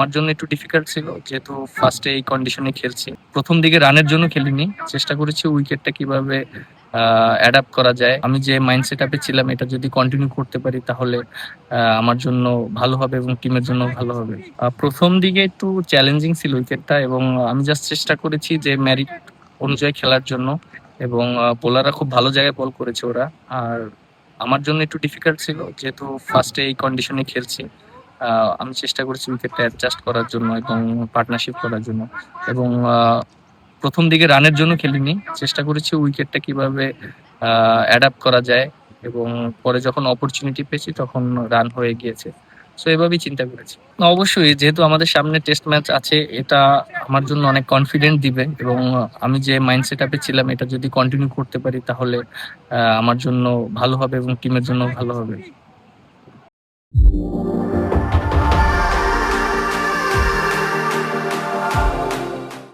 আমার জন্য একটু ডিফিকাল্ট ছিল, যেহেতু ফার্স্টে এই কন্ডিশনে খেলছি। প্রথম দিকে রানের জন্য খেলিনি, চেষ্টা করেছি উইকেটটা কিভাবে অ্যাডাপ্ট করা যায়। আমি যে মাইন্ড সেট আপে ছিলাম এটা যদি কন্টিনিউ করতে পারি তাহলে আমার জন্য ভালো হবে এবং টিমের জন্য ভালো হবে। প্রথম দিকে একটু চ্যালেঞ্জিং ছিল উইকেটটা, এবং আমি জাস্ট চেষ্টা করেছি যে মেরিট অনুযায়ী খেলার জন্য, এবং বোলাররা খুব ভালো জায়গায় বল করেছে ওরা। আর আমার জন্য একটু ডিফিকাল্ট ছিল, যেহেতু ফার্স্টে এই কন্ডিশনে খেলছি। আমি চেষ্টা করেছি উইকেটটা অ্যাডজাস্ট করার জন্য এবং পার্টনারশিপ করার জন্য, এবং প্রথম দিকে রানের জন্য খেলিনি, চেষ্টা করেছি উইকেটটা কিভাবে অ্যাডাপ্ট করা যায়, এবং পরে যখন অপরচুনিটি পেয়েছি তখন রান হয়ে গিয়েছে। সো এভাবেই চিন্তা করেছি। অবশ্যই, যেহেতু আমাদের সামনে টেস্ট ম্যাচ আছে, এটা আমার জন্য অনেক কনফিডেন্ট দিবে, এবং আমি যে মাইন্ড সেট আপে ছিলাম এটা যদি কন্টিনিউ করতে পারি তাহলে আমার জন্য ভালো হবে এবং টিমের জন্য ভালো হবে।